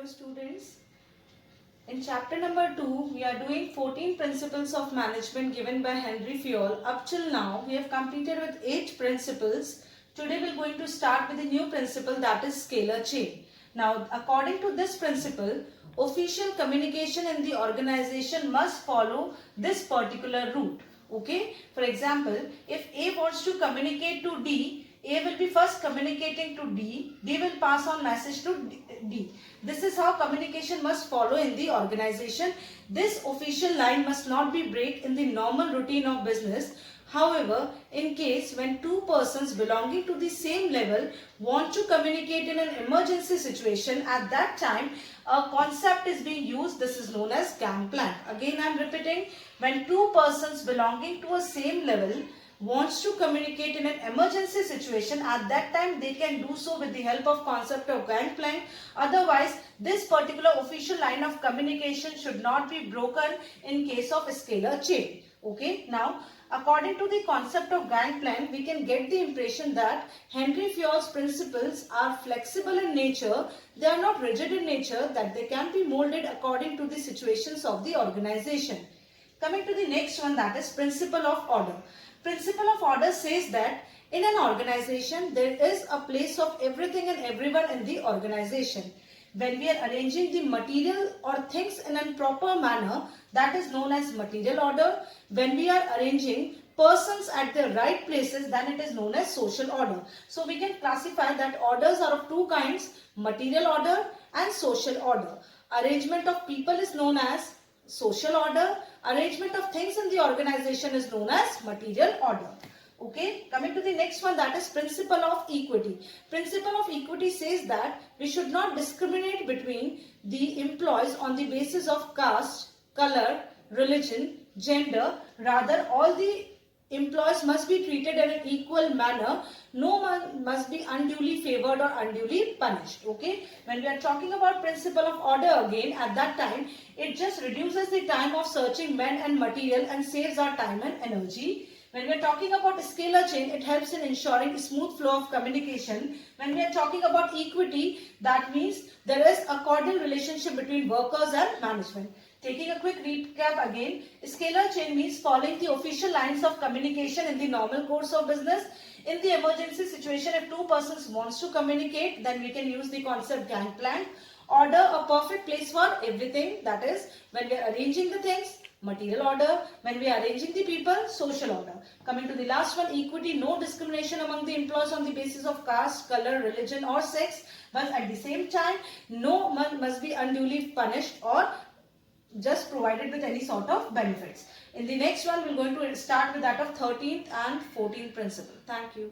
Hello students. In chapter number 2, we are doing 14 principles of management given by Henry Fayol. Up till now, we have completed with 8 principles. Today we are going to start with a new principle, that is scalar chain. Now, according to this principle, official communication in the organization must follow this particular route. Okay. For example, if A wants to communicate to D, A will be first communicating to D, D will pass on message to D. This is how communication must follow in the organization. This official line must not be break in the normal routine of business. However, in case when two persons belonging to the same level want to communicate in an emergency situation, at that time a concept is being used. This is known as gangplank. Again I am repeating, when two persons belonging to a same level wants to communicate in an emergency situation, at that time they can do so with the help of concept of gangplank. Otherwise, this particular official line of communication should not be broken in case of a scalar chain. Okay, now according to the concept of gangplank, we can get the impression that Henry Fayol's principles are flexible in nature. They are not rigid in nature, that they can be molded according to the situations of the organization. Coming to the next one, that is principle of order. Principle of order says that in an organization, there is a place of everything and everyone in the organization. When we are arranging the material or things in a proper manner, that is known as material order. When we are arranging persons at the right places, then it is known as social order. So we can classify that orders are of two kinds, material order and social order. Arrangement of people is known as social order. Arrangement of things in the organization is known as material order. Okay, coming to the next one, that is principle of equity. Principle of equity says that we should not discriminate between the employees on the basis of caste, color, religion, gender. Rather, all the employees must be treated in an equal manner. No one must be unduly favored or unduly punished. Okay. When we are talking about principle of order again, at that time, it just reduces the time of searching men and material and saves our time and energy. When we are talking about a scalar chain, it helps in ensuring smooth flow of communication. When we are talking about equity, that means there is a cordial relationship between workers and management. Taking a quick recap again, scalar chain means following the official lines of communication in the normal course of business. In the emergency situation, if two persons wants to communicate, then we can use the concept gangplank. Order, a perfect place for everything. That is, when we are arranging the things, material order. When we are arranging the people, social order. Coming to the last one, equity, no discrimination among the employees on the basis of caste, color, religion or sex. But at the same time, no one must be unduly punished or just provided with any sort of benefits. In the next one, we are going to start with that of 13th and 14th principle. Thank you.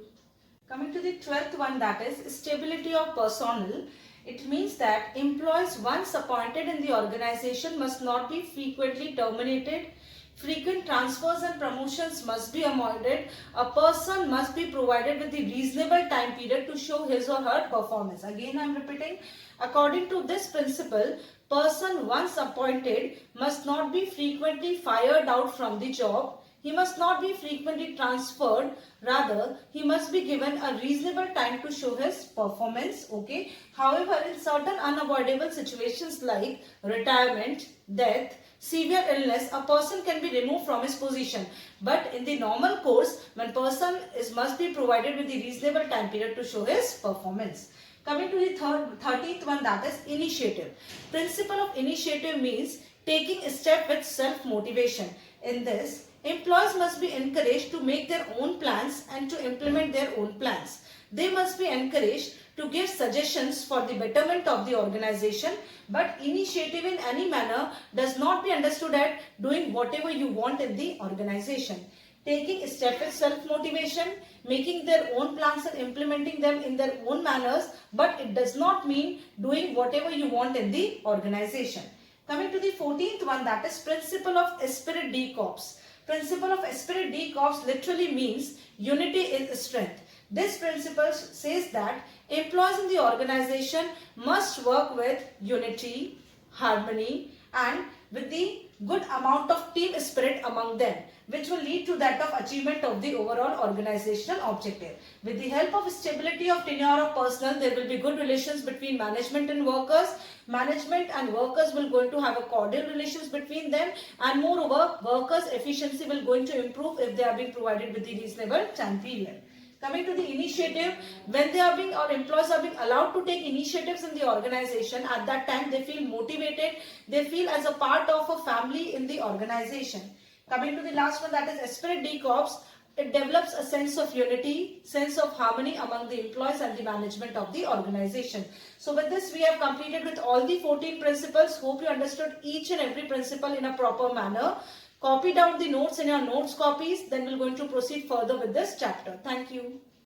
Coming to the 12th one, that is stability of personnel. It means that employees once appointed in the organization must not be frequently terminated. Frequent transfers and promotions must be avoided. A person must be provided with the reasonable time period to show his or her performance. Again, I am repeating. According to this principle, person once appointed must not be frequently fired out from the job. He must not be frequently transferred. Rather, he must be given a reasonable time to show his performance. Okay. However, in certain unavoidable situations like retirement, death, severe illness, a person can be removed from his position. But in the normal course, when person must be provided with the reasonable time period to show his performance. Coming to the 13th one, that is initiative. Principle of initiative means taking a step with self-motivation. In this, employees must be encouraged to make their own plans and to implement their own plans. They must be encouraged to give suggestions for the betterment of the organization, but initiative in any manner does not be understood as doing whatever you want in the organization. Taking a step with self-motivation, making their own plans and implementing them in their own manners, but it does not mean doing whatever you want in the organization. Coming to the 14th one, that is principle of esprit de corps. Principle of esprit de corps literally means unity is strength. This principle says that employees in the organization must work with unity, harmony and with the good amount of team spirit among them, which will lead to that of achievement of the overall organizational objective. With the help of stability of tenure of personnel, there will be good relations between management and workers. management and workers will going to have a cordial relations between them, and moreover workers efficiency will going to improve if they are being provided with the reasonable time period. Coming to the initiative, when they are being or employees are being allowed to take initiatives in the organization, at that time they feel motivated, they feel as a part of a family in the organization. Coming to the last one, that is Esprit de Corps, it develops a sense of unity, sense of harmony among the employees and the management of the organization. So with this we have completed with all the 14 principles. Hope you understood each and every principle in a proper manner. Copy down the notes in your notes copies, then we're going to proceed further with this chapter. Thank you.